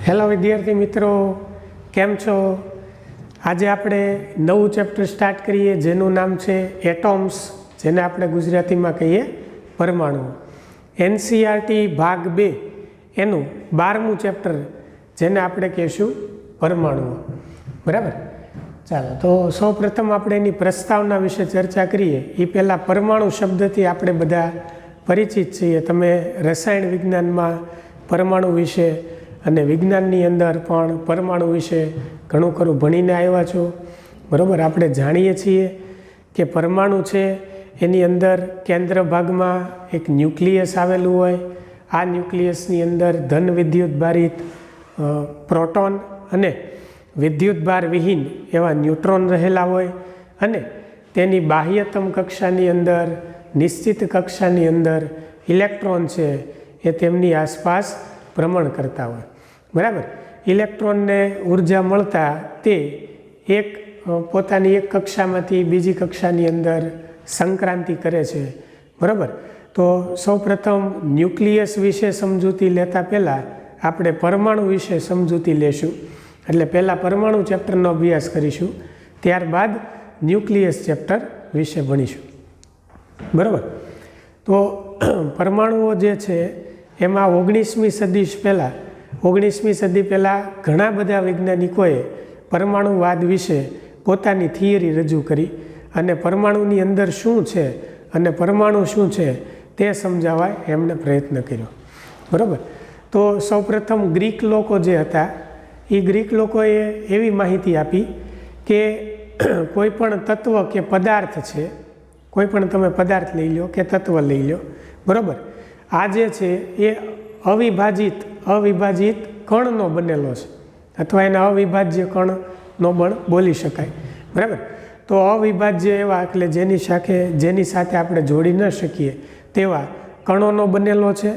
Hello વિદ્યાર્થી મિત્રો, કેમ છો? આજે આપણે નવું ચેપ્ટર સ્ટાર્ટ કરીએ જેનું નામ છે એટોમ્સ, જેને આપણે ગુજરાતીમાં કહીએ પરમાણુ. એનસીઈઆરટી ભાગ 2 એનું 12મું ચેપ્ટર, જેને આપણે કહીશું પરમાણુઓ. બરાબર? ચાલો, તો સૌ પ્રથમ આપણે એની પ્રસ્તાવના વિશે ચર્ચા કરીએ. એ પહેલાં પરમાણુ શબ્દથી આપણે બધા પરિચિત છીએ. તમે રસાયણ વિજ્ઞાનમાં પરમાણુ વિશે અને વિજ્ઞાનની અંદર પણ પરમાણુ વિશે ઘણું ખરું ભણીને આવ્યા છો. બરાબર? આપણે જાણીએ છીએ કે પરમાણુ છે એની અંદર કેન્દ્ર ભાગમાં એક ન્યુક્લિયસ આવેલું હોય. આ ન્યુક્લિયસની અંદર ધન વિદ્યુત ભારિત પ્રોટોન અને વિદ્યુત ભાર વિહીન એવા ન્યુટ્રોન રહેલા હોય, અને તેની બાહ્યતમ કક્ષાની અંદર, નિશ્ચિત કક્ષાની અંદર ઇલેક્ટ્રોન છે એ તેમની આસપાસ ભ્રમણ કરતા હોય. બરાબર? ઇલેક્ટ્રોનને ઉર્જા મળતા તે પોતાની એક કક્ષામાંથી બીજી કક્ષાની અંદર સંક્રાંતિ કરે છે. બરાબર? તો સૌપ્રથમ ન્યુક્લિયસ વિશે સમજૂતી લેતા પહેલાં આપણે પરમાણુ વિશે સમજૂતી લેશું. એટલે પહેલાં પરમાણુ ચેપ્ટરનો અભ્યાસ કરીશું, ત્યારબાદ ન્યુક્લિયસ ચેપ્ટર વિશે ભણીશું. બરાબર? તો પરમાણુઓ જે છે એમાં 19મી સદી પહેલાં ઘણા બધા વૈજ્ઞાનિકોએ પરમાણુવાદ વિશે પોતાની થિયરી રજૂ કરી અને પરમાણુની અંદર શું છે અને પરમાણુ શું છે તે સમજાવવા એમણે પ્રયત્ન કર્યો. બરાબર? તો સૌપ્રથમ ગ્રીક લોકો જે હતા, એ ગ્રીક લોકોએ એવી માહિતી આપી કે કોઈ પણ તત્વ કે પદાર્થ છે, કોઈ પણ તમે પદાર્થ લઈ લો કે તત્વ લઈ લો, બરાબર, આ જે છે એ અવિભાજિત કણનો બનેલો છે, અથવા એને અવિભાજ્ય કણનો પણ બોલી શકાય. બરાબર? તો અવિભાજ્ય એવા એટલે જેની સાથે આપણે જોડી ન શકીએ તેવા કણોનો બનેલો છે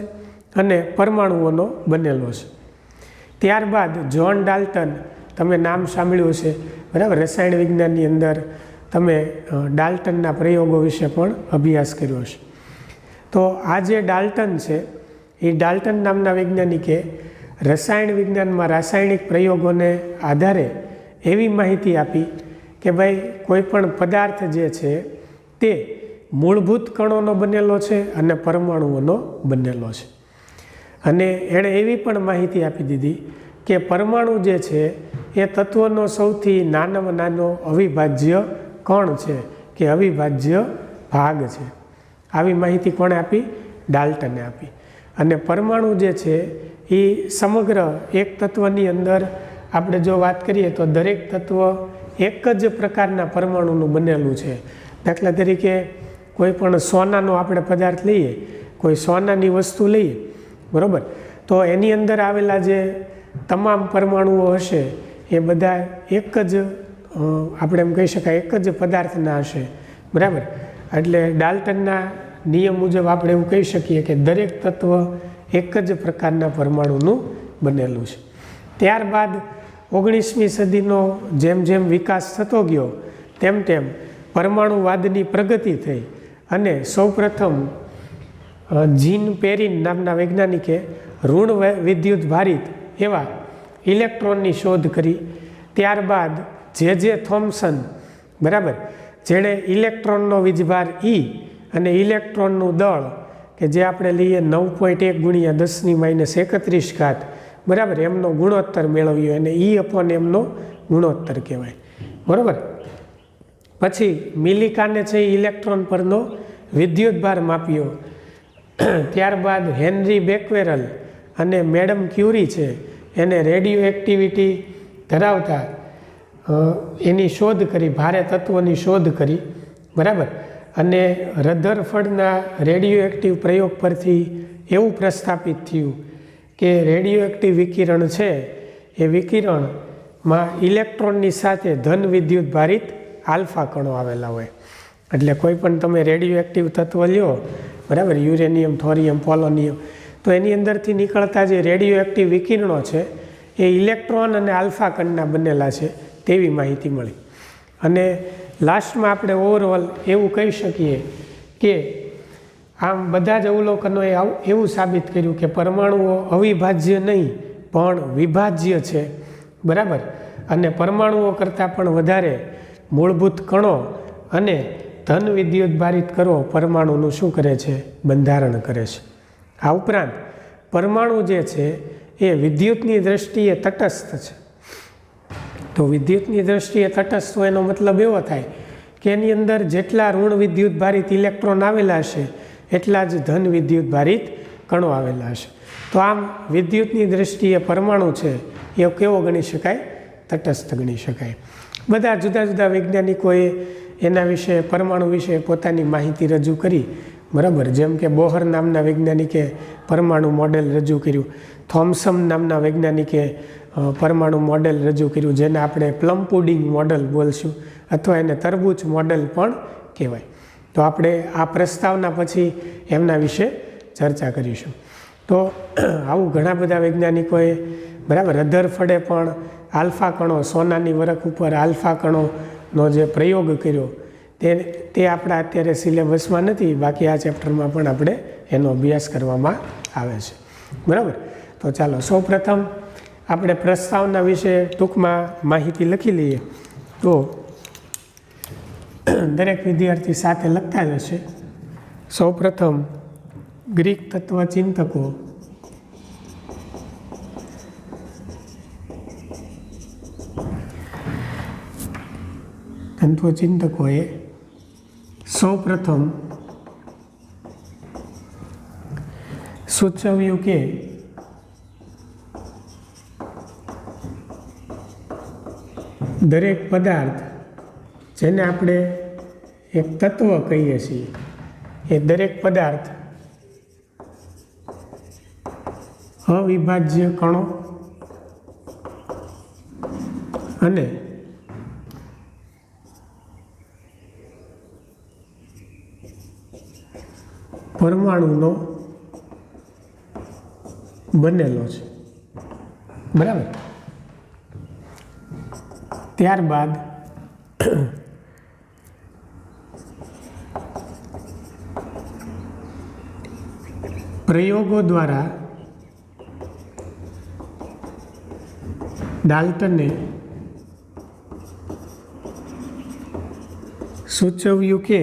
અને પરમાણુઓનો બનેલો છે. ત્યારબાદ જ્હોન ડાલ્ટન, તમે નામ સાંભળ્યું છે. બરાબર? રસાયણ વિજ્ઞાનની અંદર તમે ડાલ્ટનના પ્રયોગો વિશે પણ અભ્યાસ કર્યો છે. તો આ જે ડાલ્ટન છે, એ ડાલ્ટન નામના વૈજ્ઞાનિકે રસાયણ વિજ્ઞાનમાં રાસાયણિક પ્રયોગોને આધારે એવી માહિતી આપી કે ભાઈ કોઈ પણ પદાર્થ જે છે તે મૂળભૂત કણોનો બનેલો છે અને પરમાણુઓનો બનેલો છે. અને એણે એવી પણ માહિતી આપી દીધી કે પરમાણુ જે છે એ તત્વનો સૌથી નાનામાં નાનો અવિભાજ્ય કણ છે કે અવિભાજ્ય ભાગ છે. આવી માહિતી કોણે આપી? ડાલ્ટને આપી. અને પરમાણુ જે છે એ સમગ્ર એક તત્વની અંદર આપણે જો વાત કરીએ તો દરેક તત્વ એક જ પ્રકારના પરમાણુનું બનેલું છે. દાખલા તરીકે કોઈ પણ સોનાનો આપણે પદાર્થ લઈએ, કોઈ સોનાની વસ્તુ લઈએ, બરાબર, તો એની અંદર આવેલા જે તમામ પરમાણુઓ હશે એ બધા એક જ આપણે એમ કહી શકાય એક જ પદાર્થના હશે. બરાબર? એટલે ડાલ્ટનના નિયમ મુજબ આપણે એવું કહી શકીએ કે દરેક તત્વ એક જ પ્રકારના પરમાણુનું બનેલું છે. ત્યારબાદ 19મી સદીનો જેમ જેમ વિકાસ થતો ગયો તેમ તેમ પરમાણુવાદની પ્રગતિ થઈ અને સૌપ્રથમ જીન પેરિન નામના વૈજ્ઞાનિકે ઋણ વિદ્યુત ભારિત એવા ઇલેક્ટ્રોનની શોધ કરી. ત્યારબાદ જે થોમ્સન, બરાબર, જેણે ઇલેક્ટ્રોનનો વીજભાર E અને ઇલેક્ટ્રોનનું દળ કે જે આપણે લઈએ 9.1 × 10⁻31, બરાબર, એમનો ગુણોત્તર મેળવ્યો અને E/m નો ગુણોત્તર કહેવાય. બરાબર? પછી મિલિકાને છે ઇલેક્ટ્રોન પરનો વિદ્યુત ભાર માપ્યો. ત્યારબાદ હેનરી બેકવેરલ અને મેડમ ક્યુરી છે એને રેડિયો એક્ટિવિટી ધરાવતા એની શોધ કરી, ભારે તત્વોની શોધ કરી. બરાબર? અને રધરફર્ડના રેડિયો એક્ટિવ પ્રયોગ પરથી એવું પ્રસ્થાપિત થયું કે રેડિયો એક્ટિવ વિકિરણ છે એ વિકિરણમાં ઇલેક્ટ્રોનની સાથે ધન વિદ્યુત ભારિત આલ્ફા કણો આવેલા હોય. એટલે કોઈ પણ તમે રેડિયો એક્ટિવ તત્વ લ્યો, બરાબર, યુરેનિયમ, થોરિયમ, પોલોનિયમ, તો એની અંદરથી નીકળતા જે રેડિયો એક્ટિવ વિકિરણો છે એ ઇલેક્ટ્રોન અને આલ્ફા કણના બનેલા છે તેવી માહિતી મળી. અને લાસ્ટમાં આપણે ઓવરઓલ એવું કહી શકીએ કે આમ બધા જ અવલોકનોએ એવું સાબિત કર્યું કે પરમાણુઓ અવિભાજ્ય નહીં પણ વિભાજ્ય છે, બરાબર. અને પરમાણુઓ કરતાં પણ વધારે મૂળભૂત કણો અને ધન વિદ્યુતભારિત કણો પરમાણુનું શું કરે છે? બંધારણ કરે છે. આ ઉપરાંત પરમાણુ જે છે એ વિદ્યુતની દ્રષ્ટિએ તટસ્થ છે. તો વિદ્યુતની દ્રષ્ટિએ તટસ્થ હોય એનો મતલબ એવો થાય કે એની અંદર જેટલા ઋણ વિદ્યુતભારિત ઇલેક્ટ્રોન આવેલા હશે એટલા જ ધન વિદ્યુતભારિત કણો આવેલા હશે. તો આમ વિદ્યુતની દ્રષ્ટિએ પરમાણુ છે એ કેવો ગણી શકાય? તટસ્થ ગણી શકાય. બધા જુદા જુદા વૈજ્ઞાનિકોએ એના વિશે પરમાણુ વિશે પોતાની માહિતી રજૂ કરી, બરાબર. જેમ કે બોહર નામના વૈજ્ઞાનિકે પરમાણુ મોડેલ રજૂ કર્યું, થોમ્સન નામના વૈજ્ઞાનિકે પરમાણુ મોડેલ રજૂ કર્યું, જેને આપણે પ્લમ પુડિંગ મોડેલ બોલશું અથવા એને તરબૂચ મોડેલ પણ કહેવાય. તો આપણે આ પ્રસ્તાવના પછી એમના વિશે ચર્ચા કરીશું. તો આવું ઘણા બધા વૈજ્ઞાનિકોએ, બરાબર, રધરફર્ડે પણ આલ્ફા કણો, સોનાની વરખ ઉપર આલ્ફા કણોનો જે પ્રયોગ કર્યો તે આપણા અત્યારે સિલેબસમાં નથી, બાકી આ ચેપ્ટરમાં પણ આપણે એનો અભ્યાસ કરવામાં આવે છે, બરાબર. તો ચાલો સૌપ્રથમ આપણે પ્રસ્તાવના વિશે ટૂંકમાં માહિતી લખી લઈએ. તો દરેક વિદ્યાર્થી સાથે લખતા જ હશે. સૌપ્રથમ ગ્રીક તત્વચિંતકો તત્વચિંતકોએ સૌપ્રથમ સૂચવ્યું કે દરેક પદાર્થ જેને આપણે એક તત્વ કહીએ છીએ એ દરેક પદાર્થ અવિભાજ્ય કણો અને પરમાણુનો બનેલો છે, બરાબર. ત્યારબાદ પ્રયોગો દ્વારા ડાલ્ટને સૂચવ્યું કે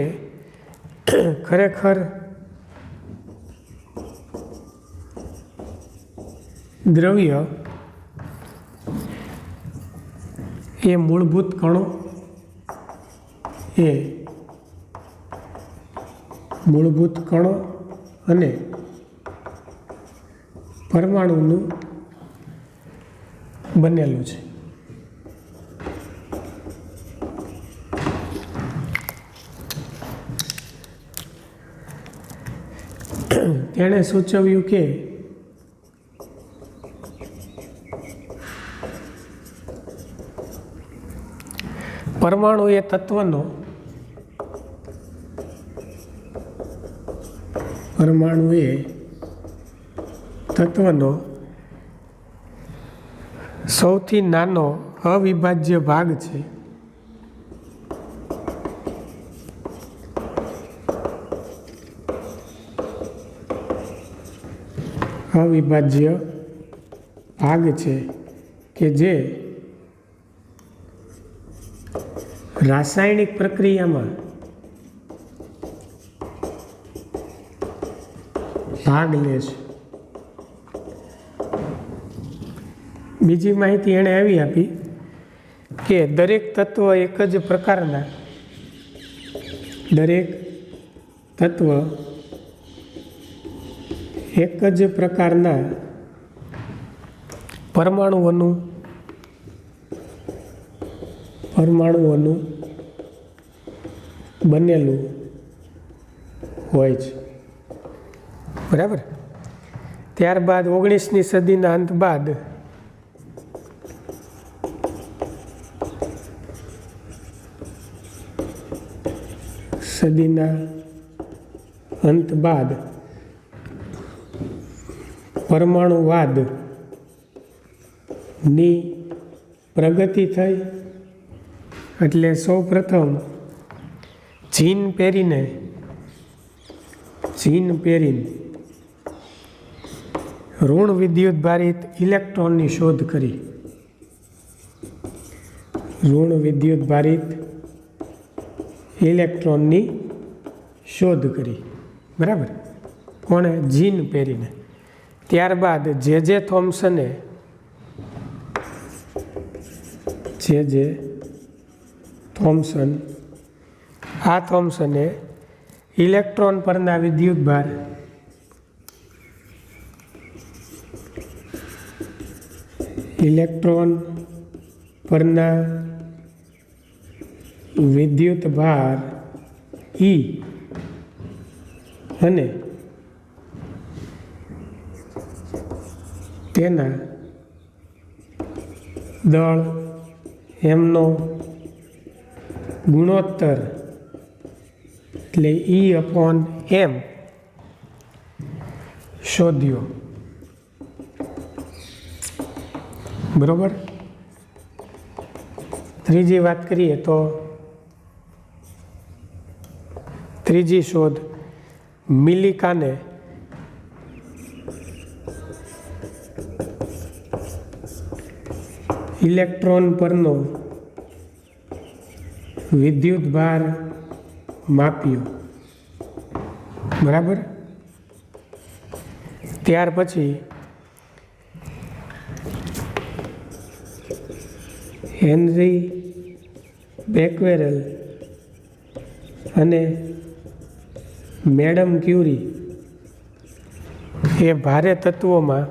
ખરેખર દ્રવ્ય એ મૂળભૂત કણો અને પરમાણુનું બનેલું છે. તેણે સૂચવ્યું કે પરમાણુ એ તત્વનો સૌથી નાનો અવિભાજ્ય ભાગ છે. અવિભાજ્ય ભાગ છે કે જે રાસાયણિક પ્રક્રિયામાં ભાગ લે છે. બીજી માહિતી એણે આવી આપી કે દરેક તત્વ એક જ પ્રકારના પરમાણુઓનું બનેલું હોય છે, બરાબર. ત્યારબાદ 19મી સદીના અંત બાદ પરમાણુવાદની પ્રગતિ થઈ. એટલે સૌ પ્રથમ જીન પેરિન ઋણ વિદ્યુત ભારિત ઇલેક્ટ્રોનની શોધ કરી. ઋણ વિદ્યુત ભારિત ઇલેક્ટ્રોનની શોધ કરી. બરાબર. કોણે? જીન પેરીને. ત્યારબાદ જે થોમ્સને થોમ્સને ઇલેક્ટ્રોન પરના વિદ્યુતભાર E અને તેના દળ એમનો ગુણોત્તર એટલે E/m શોધ્યો. બરોબર. ત્રીજી વાત કરીએ તો ત્રીજી શોધ મિલિકાને ઇલેક્ટ્રોન પરનો વિદ્યુતભાર માપ્યો. બરાબર. ત્યાર પછી હેનરી બેકવેરેલ અને મેડમ ક્યુરી એ ભારે તત્વોમાં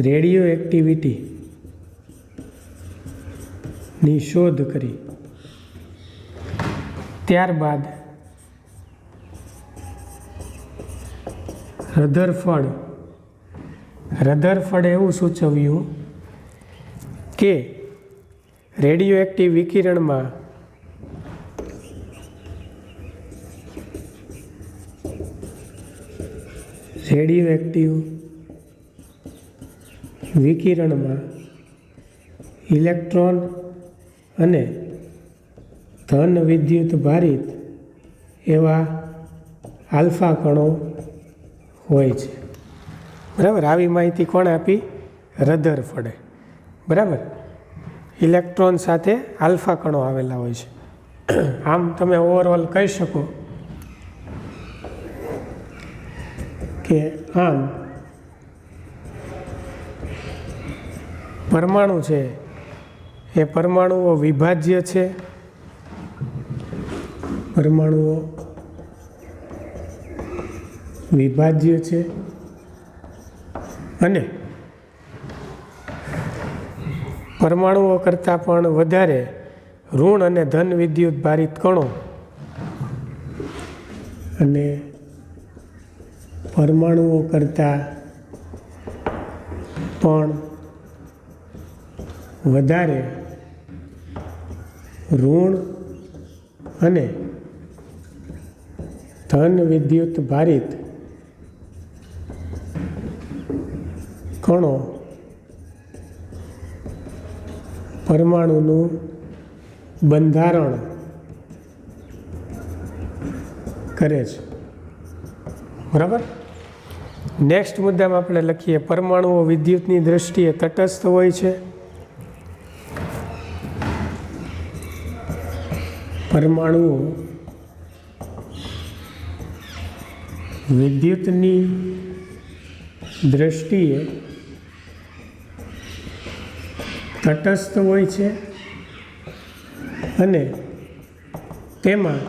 રેડિયો એક્ટિવિટીની શોધ કરી. ત્યારબાદ રધરફર્ડે એવું સૂચવ્યું કે રેડિયો એક્ટિવ વિકિરણમાં ઇલેક્ટ્રોન અને ધન વિદ્યુત ભારિત એવા આલ્ફા કણો હોય છે. બરાબર. આવી માહિતી કોણે આપી? રધરફર્ડે. બરાબર. ઇલેક્ટ્રોન સાથે આલ્ફા કણો આવેલા હોય છે. આમ તમે ઓવરઓલ કહી શકો કે આમ પરમાણુ છે એ પરમાણુઓ વિભાજ્ય છે. અને પરમાણુઓ કરતાં પણ વધારે ઋણ અને ધન વિદ્યુત ભારિત કણો અને પરમાણુઓ કરતાં પણ વધારે ઋણ અને ધન વિદ્યુત ભારિત કણો પરમાણુનું બંધારણ કરે છે. બરાબર. નેક્સ્ટ મુદ્દામાં આપણે લખીએ પરમાણુઓ વિદ્યુતની દ્રષ્ટિએ તટસ્થ હોય છે. પરમાણુઓ વિદ્યુતની દ્રષ્ટિએ તટસ્થ હોય છે અને તેમાં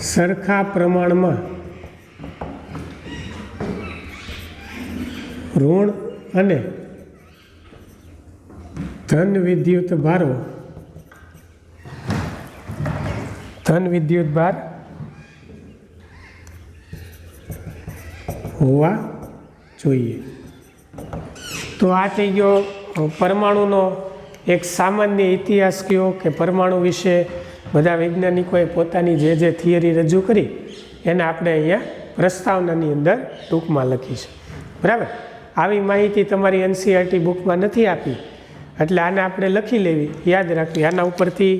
સરખા પ્રમાણમાં ઋણ અને ધન વિદ્યુત ભાર હોવા જોઈએ. તો આ થઈ ગયો પરમાણુનો એક સામાન્ય ઇતિહાસ કયો કે પરમાણુ વિશે બધા વૈજ્ઞાનિકોએ પોતાની જે થિયરી રજૂ કરી એને આપણે અહીંયા પ્રસ્તાવનાની અંદર ટૂંકમાં લખી છે. બરાબર. આવી માહિતી તમારી NCERT બુકમાં નથી આપી એટલે આને આપણે લખી લેવી, યાદ રાખવી. આના ઉપરથી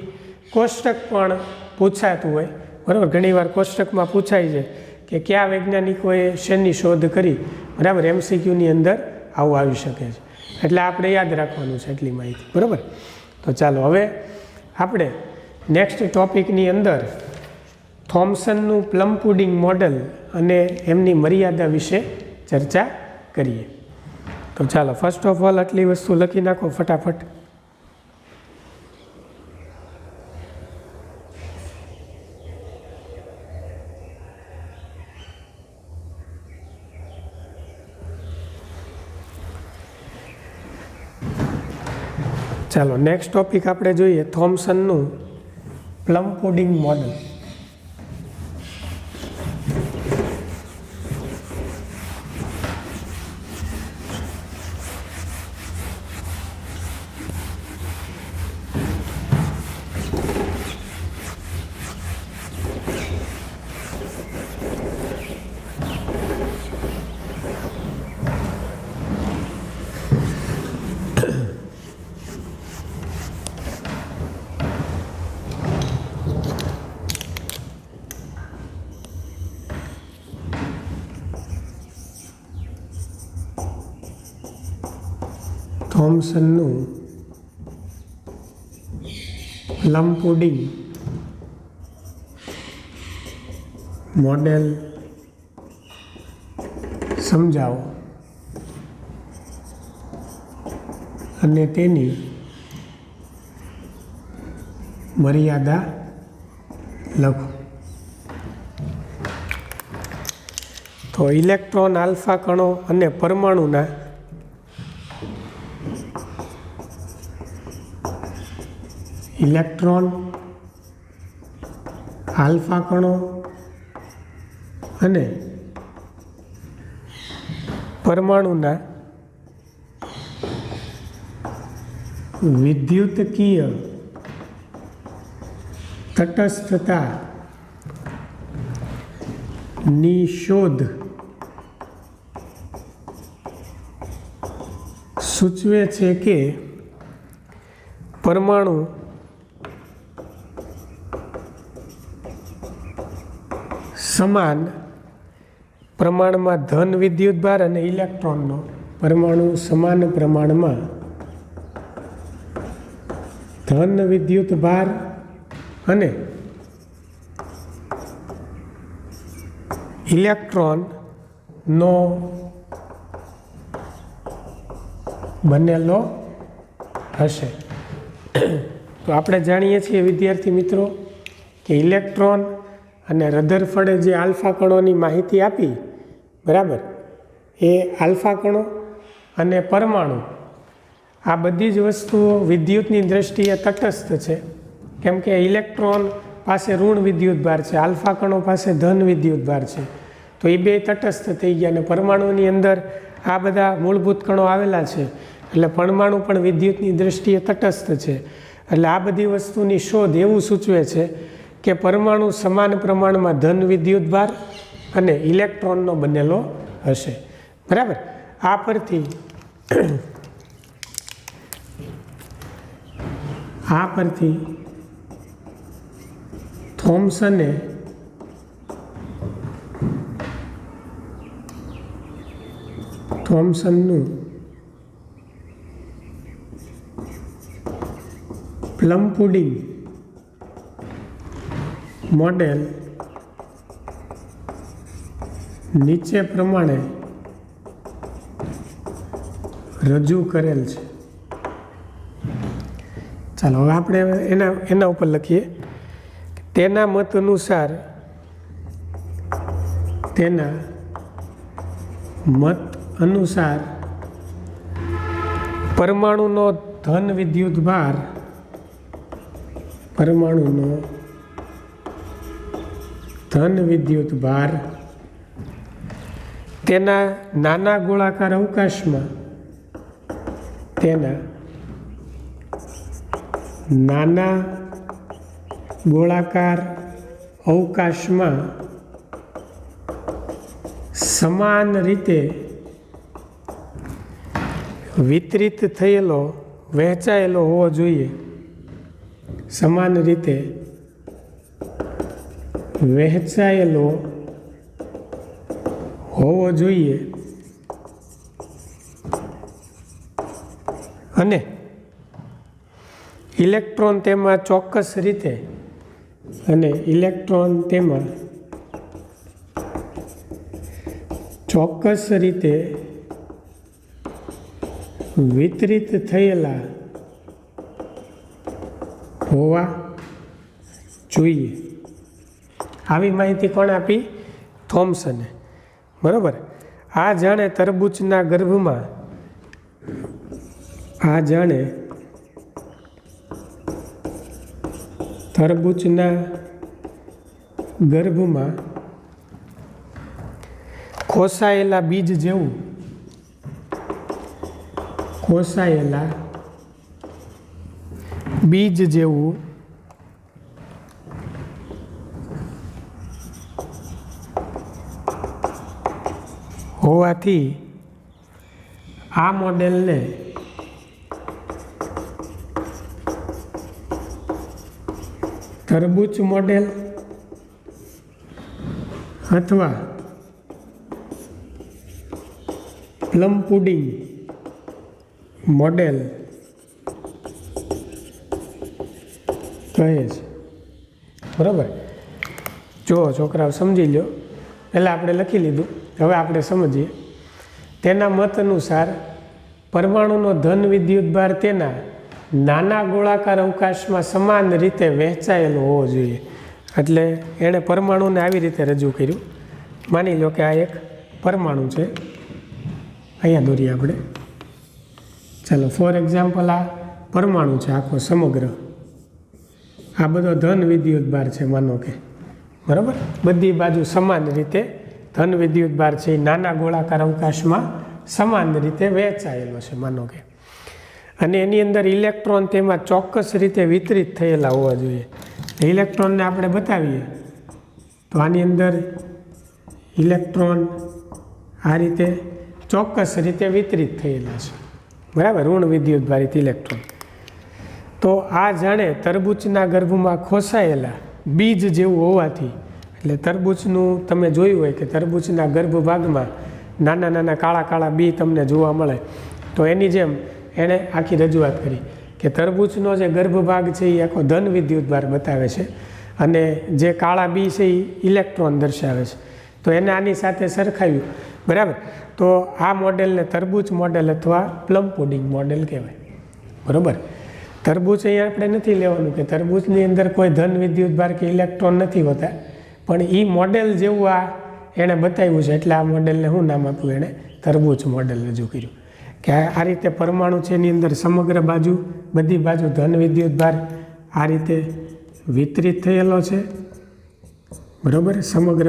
કોષ્ટક પણ પૂછાતું હોય, બરાબર. ઘણીવાર કોષ્ટકમાં પૂછાય છે કે કયા વૈજ્ઞાનિકોએ શેની શોધ કરી, બરાબર. MCQની અંદર આવું આવી શકે છે, એટલે આપણે યાદ રાખવાનું છે એટલી માહિતી, બરાબર. તો ચાલો હવે આપણે નેક્સ્ટ ટોપિકની અંદર થોમ્સનનું પ્લમ પુડિંગ મોડલ અને એમની મર્યાદા વિશે ચર્ચા કરીએ. તો ચાલો ફર્સ્ટ ઓફ ઓલ આટલી વસ્તુ લખી નાખો ફટાફટ. ચાલો નેક્સ્ટ ટોપિક આપણે જોઈએ થોમ્સનનું પ્લમ પુડિંગ મોડલ. થોમ્સનનું પ્લમ પુડિંગ મોડેલ સમજાવો અને તેની મર્યાદા લખો. તો ઇલેક્ટ્રોન, આલ્ફા કણો અને પરમાણુના ઇલેક્ટ્રોન, આલ્ફા કણો અને પરમાણુના વિદ્યુતકીય તટસ્થતાની શોધ સૂચવે છે કે પરમાણુ સમાન પ્રમાણમાં ધન વિદ્યુતભાર અને ઇલેક્ટ્રોનનો પરમાણુ સમાન પ્રમાણમાં ધન વિદ્યુતભાર અને ઇલેક્ટ્રોનનો બનેલો હશે. તો આપણે જાણીએ છીએ વિદ્યાર્થી મિત્રો કે ઇલેક્ટ્રોન અને રધરફર્ડે જે આલ્ફા કણોની માહિતી આપી, બરાબર, એ આલ્ફા કણો અને પરમાણુ આ બધી જ વસ્તુઓ વિદ્યુતની દ્રષ્ટિએ તટસ્થ છે, કેમ કે ઇલેક્ટ્રોન પાસે ઋણ વિદ્યુતભાર છે, આલ્ફા કણો પાસે ધન વિદ્યુતભાર છે, તો એ બે તટસ્થ થઈ ગયા. અને પરમાણુની અંદર આ બધા મૂળભૂત કણો આવેલા છે, એટલે પરમાણુ પણ વિદ્યુતની દ્રષ્ટિએ તટસ્થ છે. એટલે આ બધી વસ્તુની શોધ એવું સૂચવે છે કે પરમાણુ સમાન પ્રમાણમાં ધન વિદ્યુતભાર અને ઇલેક્ટ્રોનનો બનેલો હશે, બરાબર. આ પરથી થોમ્સને થોમ્સનનું પ્લમ પુડિંગ મોડેલ નીચે પ્રમાણે રજૂ કરેલ છે. ચાલો હવે આપણે એના ઉપર લખીએ. તેના મત અનુસાર પરમાણુનો ધન વિદ્યુતભાર તેના નાના ગોળાકાર અવકાશમાં સમાન રીતે વિતરિત થયેલો, વહેંચાયેલો હોવો જોઈએ. સમાન રીતે વહેંચાયેલો હોવો જોઈએ અને ઇલેક્ટ્રોન તેમાં ચોક્કસ રીતે વિતરિત થયેલા હોવા જોઈએ. આવી માહિતી કોણ આપી? થોમ્સને. બરાબર. આ જાણે તરબૂચના ગર્ભમાં ખોસાયેલા બીજ જેવું હોવાથી આ મોડેલને તરબૂચ મોડેલ અથવા પ્લમ પુડિંગ મોડેલ કહે છે. બરાબર. જો છોકરાઓ સમજી લો, પહેલાં આપણે લખી લીધું, હવે આપણે સમજીએ. તેના મત અનુસાર પરમાણુનો ધન વિદ્યુતભાર તેના નાના ગોળાકાર અવકાશમાં સમાન રીતે વહેંચાયેલો હોવો જોઈએ. એટલે એણે પરમાણુને આવી રીતે રજૂ કર્યું. માની લો કે આ એક પરમાણુ છે, અહીંયા દોરીએ આપણે. ચાલો, ફોર એક્ઝામ્પલ આ પરમાણુ છે આખો સમગ્ર. આ બધો ધન વિદ્યુતભાર છે માનો કે. બરાબર. બધી બાજુ સમાન રીતે ધન વિદ્યુતભાર છે એ નાના ગોળાકાર અવકાશમાં સમાન રીતે વહેંચાયેલો છે માનો કે. અને એની અંદર ઇલેક્ટ્રોન તેમાં ચોક્કસ રીતે વિતરિત થયેલા હોવા જોઈએ. ઇલેક્ટ્રોનને આપણે બતાવીએ તો આની અંદર ઇલેક્ટ્રોન આ રીતે ચોક્કસ રીતે વિતરિત થયેલા છે. બરાબર. ઋણ વિદ્યુતભારિત ઇલેક્ટ્રોન. તો આ જાણે તરબૂચના ગર્ભમાં ખોસાયેલા બીજ જેવું હોવાથી, એટલે તરબૂચનું તમે જોયું હોય કે તરબૂચના ગર્ભ ભાગમાં નાના નાના કાળા કાળા બી તમને જોવા મળે, તો એની જેમ એણે આખી રજૂઆત કરી કે તરબૂચનો જે ગર્ભભાગ છે એ આખો ધન વિદ્યુતભાર બતાવે છે અને જે કાળા બી છે એ ઇલેક્ટ્રોન દર્શાવે છે. તો એને આની સાથે સરખાવ્યું. બરાબર. તો આ મોડેલને તરબૂચ મોડેલ અથવા પ્લમ પુડિંગ મોડેલ કહેવાય. બરાબર. તરબૂચ અહીંયા આપણે નથી લેવાનું કે તરબૂચની અંદર કોઈ ધન વિદ્યુતભાર કે ઇલેક્ટ્રોન નથી હોતા, પણ એ મોડેલ જેવું આ એણે બતાવ્યું છે એટલે આ મોડેલને શું નામ આપ્યું? એણે તરબૂચ મોડેલ રજૂ કર્યું કે આ રીતે પરમાણુ છે એની અંદર સમગ્ર બાજુ બધી બાજુ ધન વિદ્યુતભાર આ રીતે વિતરિત થયેલો છે. બરાબર. સમગ્ર.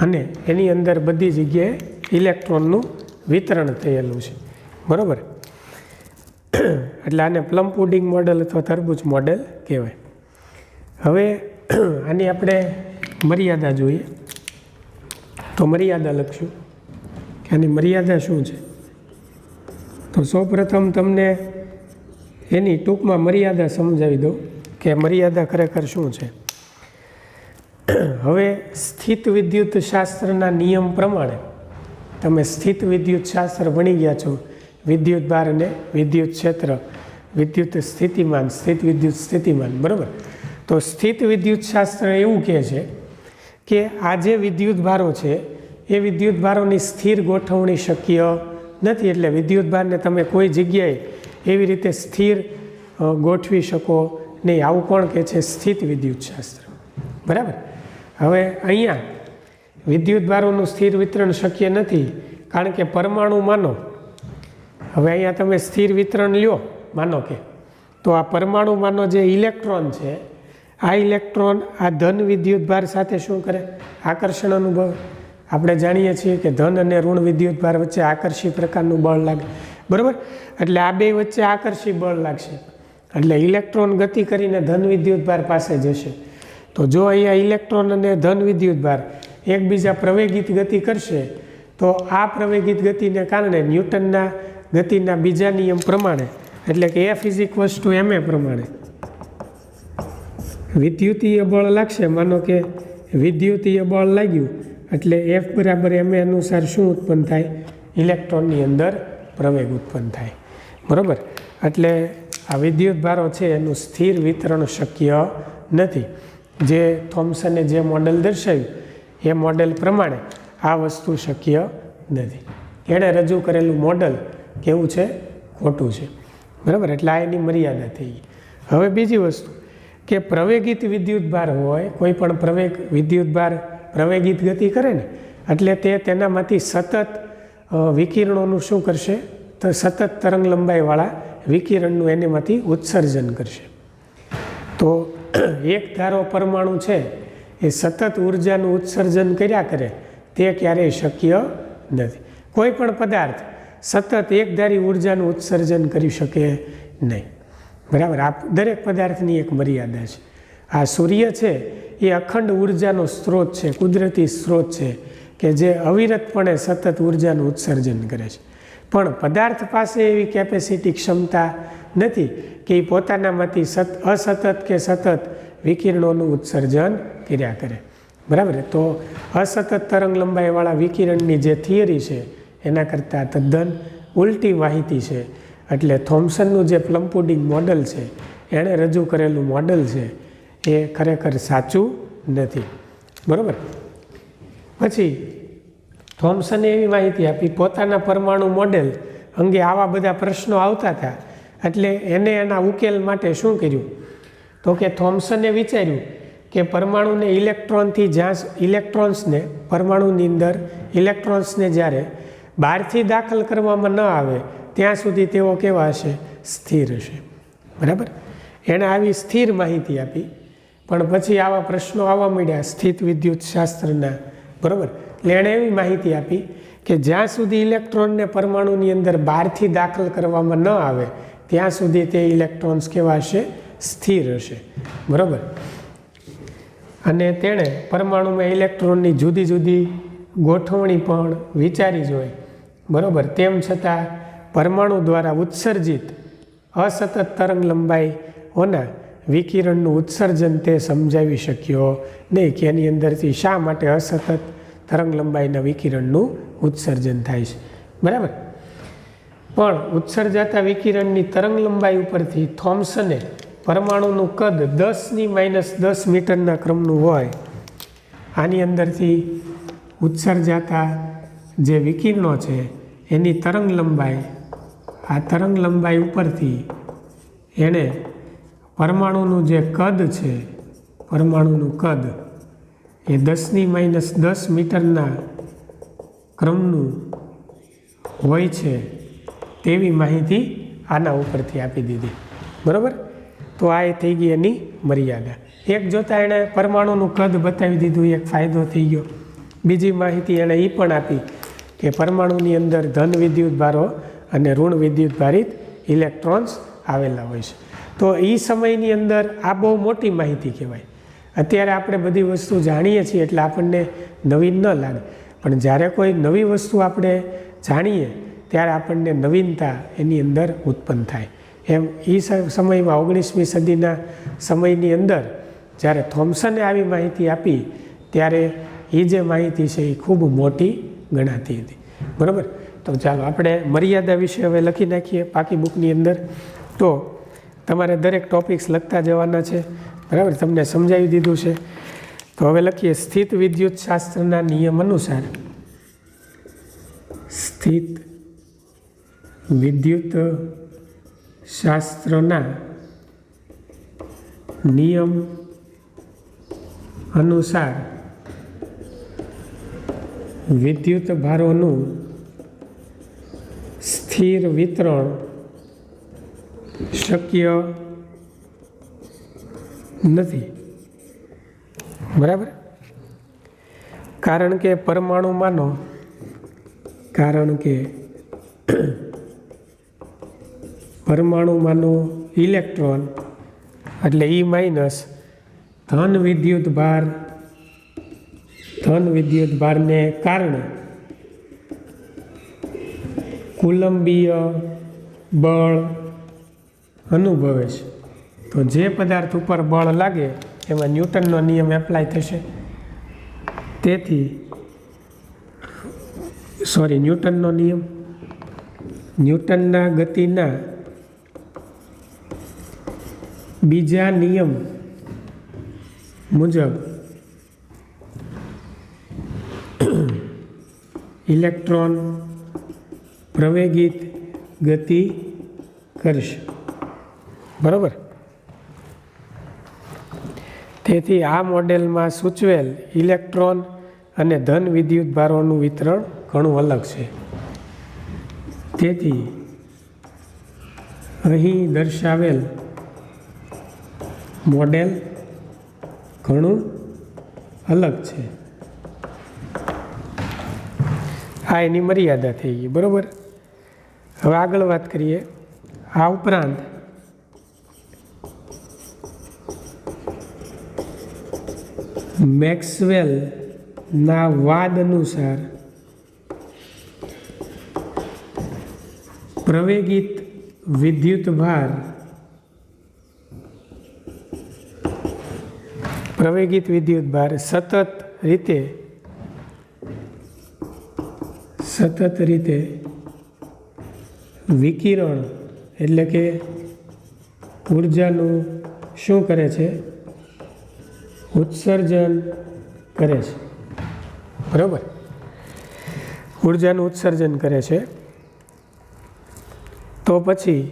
અને એની અંદર બધી જગ્યાએ ઇલેક્ટ્રોનનું વિતરણ થયેલું છે. બરાબર. એટલે આને પ્લમ પુડિંગ મોડેલ અથવા તરબૂચ મોડેલ કહેવાય. હવે આની આપણે મર્યાદા જોઈએ. તો મર્યાદા લખશું કે આની મર્યાદા શું છે. તો સૌપ્રથમ તમને એની ટૂંકમાં મર્યાદા સમજાવી દઉં કે મર્યાદા ખરેખર શું છે. હવે સ્થિત વિદ્યુત શાસ્ત્રના નિયમ પ્રમાણે, તમે સ્થિત વિદ્યુત શાસ્ત્ર ભણી ગયા છો, વિદ્યુતભાર અને વિદ્યુત ક્ષેત્ર, વિદ્યુત સ્થિતિમાન, સ્થિત વિદ્યુત સ્થિતિમાન. બરાબર. તો સ્થિત વિદ્યુત શાસ્ત્ર એવું કહે છે કે આ જે વિદ્યુતભારો છે એ વિદ્યુતભારોની સ્થિર ગોઠવણી શક્ય નથી. એટલે વિદ્યુતભારને તમે કોઈ જગ્યાએ એવી રીતે સ્થિર ગોઠવી શકો નહીં. આવું કોણ કહે છે? સ્થિત વિદ્યુત શાસ્ત્ર. બરાબર. હવે અહીંયા વિદ્યુતભારોનું સ્થિર વિતરણ શક્ય નથી, કારણ કે પરમાણુ માનો, હવે અહીંયા તમે સ્થિર વિતરણ લ્યો માનો કે, તો આ પરમાણુમાંનો જે ઇલેક્ટ્રોન છે, આ ઇલેક્ટ્રોન આ ધન વિદ્યુતભાર સાથે શું કરે? આકર્ષણ અનુભવ. આપણે જાણીએ છીએ કે ધન અને ઋણ વિદ્યુતભાર વચ્ચે આકર્ષી પ્રકારનું બળ લાગે. બરાબર. એટલે આ બે વચ્ચે આકર્ષી બળ લાગશે એટલે ઇલેક્ટ્રોન ગતિ કરીને ધન વિદ્યુતભાર પાસે જશે. તો જો અહીંયા ઇલેક્ટ્રોન અને ધન વિદ્યુતભાર એકબીજા પ્રવેગિત ગતિ કરશે તો આ પ્રવેગિત ગતિને કારણે ન્યૂટનના ગતિના બીજા નિયમ પ્રમાણે એટલે કે F = ma પ્રમાણે વિદ્યુતીય બળ લાગશે. માનો કે વિદ્યુતીય બળ લાગ્યું એટલે F = ma અનુસાર શું ઉત્પન્ન થાય? ઇલેક્ટ્રોનની અંદર પ્રવેગ ઉત્પન્ન થાય. બરાબર. એટલે આ વિદ્યુત ભારો છે એનું સ્થિર વિતરણ શક્ય નથી. જે થોમ્સને જે મોડેલ દર્શાવ્યું એ મોડેલ પ્રમાણે આ વસ્તુ શક્ય નથી. એણે રજૂ કરેલું મોડેલ કેવું છે? ખોટું છે. બરાબર. એટલે આ એની મર્યાદા થઈ ગઈ. હવે બીજી વસ્તુ કે પ્રવેગિત વિદ્યુત ભાર હોય, કોઈ પણ વિદ્યુત ભાર પ્રવેગિત ગતિ કરે ને એટલે તે તેનામાંથી સતત વિકિરણોનું શું કરશે? તો સતત તરંગ લંબાઈવાળા વિકિરણનું એનામાંથી ઉત્સર્જન કરશે. તો એક ધારો પરમાણુ છે એ સતત ઉર્જાનું ઉત્સર્જન કર્યા કરે તે ક્યારેય શક્ય નથી. કોઈ પણ પદાર્થ સતત એકધારી ઉર્જાનું ઉત્સર્જન કરી શકે નહીં. બરાબર. આ દરેક પદાર્થની એક મર્યાદા છે. આ સૂર્ય છે એ અખંડ ઉર્જાનો સ્ત્રોત છે, કુદરતી સ્ત્રોત છે કે જે અવિરતપણે સતત ઉર્જાનું ઉત્સર્જન કરે છે. પણ પદાર્થ પાસે એવી કેપેસિટી, ક્ષમતા નથી કે એ પોતાનામાંથી અસતત કે સતત વિકિરણોનું ઉત્સર્જન કર્યા કરે. બરાબર. તો અસતત તરંગ લંબાઈવાળા વિકિરણની જે થિયરી છે એના કરતાં તદ્દન ઉલટી માહિતી છે. એટલે થોમ્સનનું જે પ્લમ પુડિંગ મોડલ છે, એણે રજૂ કરેલું મોડલ છે એ ખરેખર સાચું નથી. બરાબર. પછી થોમ્સને એવી માહિતી આપી, પોતાના પરમાણુ મોડેલ અંગે આવા બધા પ્રશ્નો આવતા હતા એટલે એને એના ઉકેલ માટે શું કર્યું? તો કે થોમ્સને વિચાર્યું કે પરમાણુને ઇલેક્ટ્રોન્સને પરમાણુની અંદર ઇલેક્ટ્રોન્સને જ્યારે બહારથી દાખલ કરવામાં ન આવે ત્યાં સુધી તેઓ કેવા હશે? સ્થિર હશે. બરાબર. એણે આવી સ્થિર માહિતી આપી. પણ પછી આવા પ્રશ્નો આવવા માંડ્યા સ્થિત વિદ્યુત શાસ્ત્રના. બરાબર. એટલે એણે એવી માહિતી આપી કે જ્યાં સુધી ઇલેક્ટ્રોનને પરમાણુની અંદર બહારથી દાખલ કરવામાં ન આવે ત્યાં સુધી તે ઇલેક્ટ્રોન્સ કેવા હશે? સ્થિર હશે. બરાબર. અને તેણે પરમાણુમાં ઇલેક્ટ્રોનની જુદી જુદી ગોઠવણી પણ વિચારી જોઈ. બરાબર. તેમ છતાં પરમાણુ દ્વારા ઉત્સર્જિત અસતત તરંગ લંબાઈઓના વિકિરણનું ઉત્સર્જન તે સમજાવી શક્યો નહીં કે એની અંદરથી શા માટે અસતત તરંગ લંબાઈના વિકિરણનું ઉત્સર્જન થાય છે. બરાબર. પણ ઉત્સર્જાતા વિકિરણની તરંગ લંબાઈ ઉપરથી થોમ્સને પરમાણુનું કદ 10⁻10 મીટરના ક્રમનું હોય. આની અંદરથી ઉત્સર્જાતા જે વિકિરણો છે એની તરંગ લંબાઈ, આ તરંગ લંબાઈ ઉપરથી એણે પરમાણુનું જે કદ છે, પરમાણુનું કદ એ 10⁻10 મીટરના ક્રમનું હોય છે તેવી માહિતી આના ઉપરથી આપી દીધી. બરાબર. તો આ થઈ ગઈ એની મર્યાદા. એક જોતાં એણે પરમાણુનું કદ બતાવી દીધું, એક ફાયદો થઈ ગયો. બીજી માહિતી એણે એ પણ આપી કે પરમાણુની અંદર ધન વિદ્યુત ભારો અને ઋણ વિદ્યુત ભારિત ઇલેક્ટ્રોન્સ આવેલા હોય છે. તો એ સમયની અંદર આ બહુ મોટી માહિતી કહેવાય. અત્યારે આપણે બધી વસ્તુ જાણીએ છીએ એટલે આપણને નવીન ન લાગે, પણ જ્યારે કોઈ નવી વસ્તુ આપણે જાણીએ ત્યારે આપણને નવીનતા એની અંદર ઉત્પન્ન થાય. એમ એ સમયમાં 19મી સદીના સમયની અંદર જ્યારે થોમ્સને આવી માહિતી આપી ત્યારે એ જે માહિતી છે એ ખૂબ મોટી ગણાતી હતી. બરાબર. તો ચાલો આપણે મર્યાદા વિશે હવે લખી નાખીએ પાકી બુકની અંદર. તો તમારે દરેક ટોપિક્સ લખતા જવાના છે. બરાબર. તમને સમજાવી દીધું છે. તો હવે લખીએ સ્થિત વિદ્યુત શાસ્ત્રના નિયમ અનુસાર, સ્થિત વિદ્યુત શાસ્ત્રના નિયમ અનુસાર વિદ્યુત ભારોનું સ્થિર વિતરણ શક્ય નથી. બરાબર. કારણ કે પરમાણુમાંનો ઇલેક્ટ્રોન એટલે E- ધન વિદ્યુત ભારને કારણે કુલંબીય બળ અનુભવે છે. તો જે પદાર્થ ઉપર બળ લાગે એમાં ન્યૂટનનો નિયમ એપ્લાય થશે. તેથી ન્યૂટનનો નિયમ, ન્યૂટનના ગતિના બીજા નિયમ મુજબ ઇલેક્ટ્રોન પ્રવેગિત ગતિ કરશે. બરાબર. તેથી આ મોડેલમાં સૂચવેલ ઇલેક્ટ્રોન અને ધન વિદ્યુત ભારોનું વિતરણ ઘણું અલગ છે. તેથી અહીં દર્શાવેલ મોડેલ ઘણું અલગ છે. આ એની મર્યાદા થઈ ગઈ. બરાબર. હવે આગળ વાત કરીએ. આ ઉપરાંત મેક્સવેલના વાદ અનુસાર પ્રવેગિત વિદ્યુત ભાર સતત રીતે વિકિરણ એટલે કે ઉર્જાનું શું કરે છે? ઉત્સર્જન કરે છે. બરાબર. ઉર્જાનું ઉત્સર્જન કરે છે. તો પછી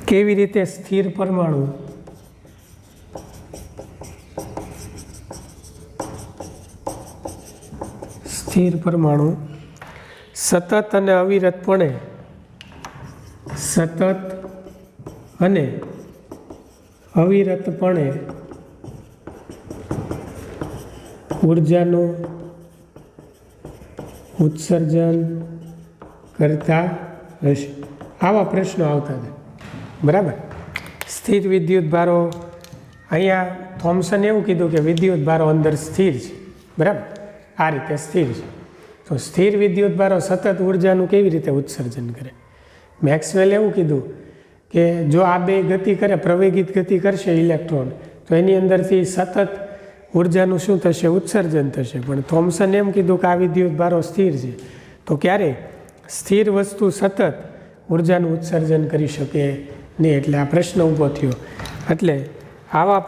કેવી રીતે સ્થિર પરમાણુ સતત અને અવિરતપણે ઉર્જાનું ઉત્સર્જન કરતા હશે? આવા પ્રશ્નો આવતા હતા. બરાબર. સ્થિર વિદ્યુત ભારો, અહીંયા થોમ્સને એવું કીધું કે વિદ્યુત ભારો અંદર સ્થિર છે. બરાબર. આ રીતે સ્થિર છે. તો સ્થિર વિદ્યુત ભારો સતત ઉર્જાનું કેવી રીતે ઉત્સર્જન કરે? મેક્સવેલે એવું કીધું કે જો આ બે ગતિ કરે, પ્રવેગિત ગતિ કરશે ઇલેક્ટ્રોન, તો એની અંદરથી સતત ઉર્જાનું શું થશે? ઉત્સર્જન થશે. પણ થોમ્સને એમ કીધું કે આ વિદ્યુત ભારો સ્થિર છે. તો ક્યારે સ્થિર વસ્તુ સતત ઉર્જાનું ઉત્સર્જન કરી શકે નહીં. એટલે આ પ્રશ્ન ઊભો થયો. એટલે આવા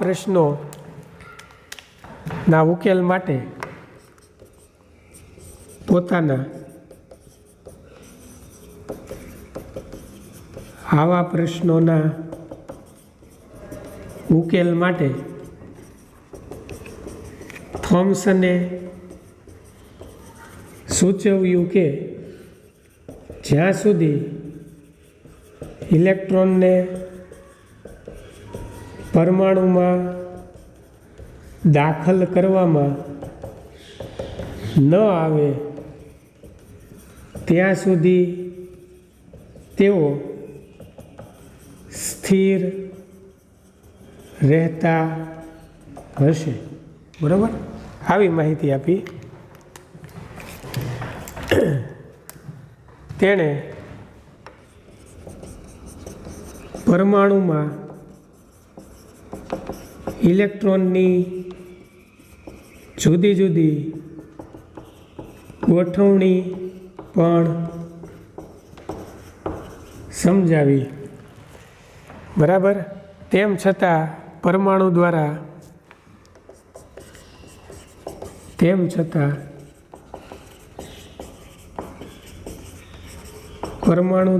પ્રશ્નોના ઉકેલ માટે થોમ્સને સૂચવ્યું કે જ્યાં સુધી ઇલેક્ટ્રોનને પરમાણુમાં દાખલ કરવામાં ન આવે ત્યાં સુધી તેઓ સ્થિર રહેતા હશે. બરાબર. આવી માહિતી આપી. તેણે પરમાણુમાં ઇલેક્ટ્રોનની જુદી જુદી ગોઠવણી પણ સમજાવી. બરાબર. તેમ છતાં પરમાણુ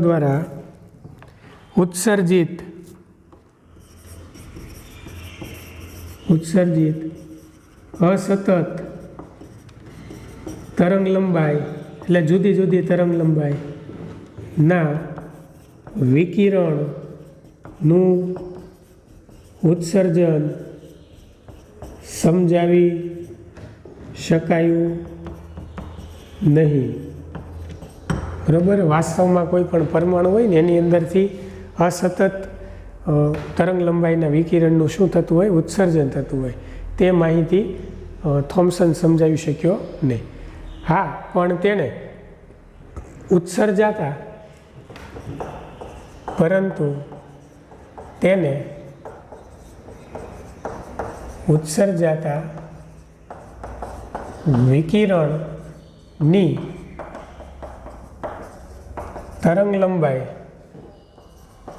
દ્વારા ઉત્સર્જિત અસતત તરંગ લંબાઈ એટલે જુદી જુદી તરંગ લંબાઈના વિકિરણનું ઉત્સર્જન સમજાવી શકાયું નહીં. બરાબર. વાસ્તવમાં કોઈ પણ પરમાણુ હોય ને એની અંદરથી અસતત તરંગ લંબાઈના વિકિરણનું શું થતું હોય? ઉત્સર્જન થતું હોય. તે માહિતી થોમ્સન સમજાવી શક્યો નહીં. હા, પણ તેણે ઉત્સર્જાતા પરંતુ તેને ઉત્સર્જાતા વિકિરણની તરંગ લંબાઈ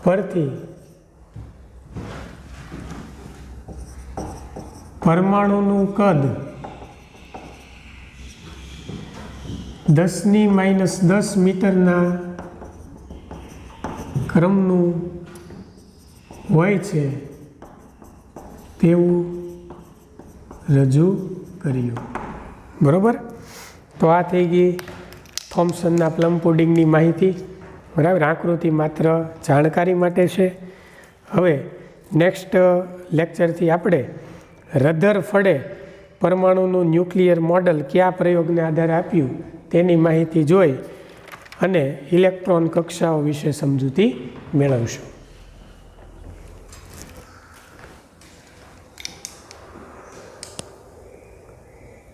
પરથી પરમાણુનું કદ 10⁻10 મીટરના ક્રમનું હોય છે તેવું રજૂ કર્યું. બરાબર. તો આ થઈ ગઈ થોમ્સનના પ્લમ પુડિંગની માહિતી. બરાબર. આકૃતિ માત્ર જાણકારી માટે છે. હવે નેક્સ્ટ લેક્ચરથી આપણે રધરફર્ડે પરમાણુનું ન્યુક્લિયર મોડલ કયા પ્રયોગને આધારે આપ્યું તેની માહિતી જોઈ અને ઇલેક્ટ્રોન કક્ષાઓ વિશે સમજૂતી મેળવશું.